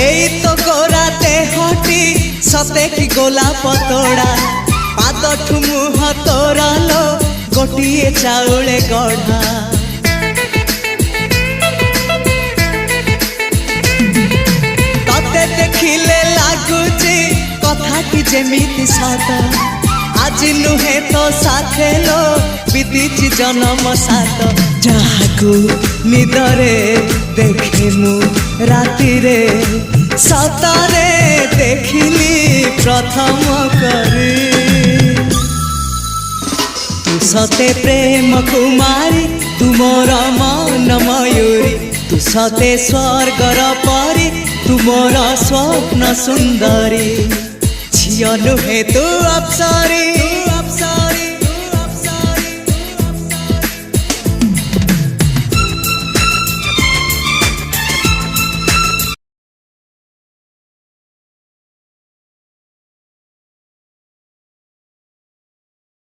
एई तो गोरा देहटी सते कि गोलाप तोड़ा पाद मुह तोरा लो गोटिए चाउले गढ़ा तते देखिले लागुची कथाटी जेमिति सत आज नुहे तो साथे लो बीतीची जन्म सात जहाकू निदरे देखे मु राति रे सतरे देखिली प्रथम करी तू सते प्रेम कुमारी तू मोर मन मयूरी तू सते स्वर्गर परी तू मोर स्वप्न सुंदरी झियो नुहे तू अप्सरी।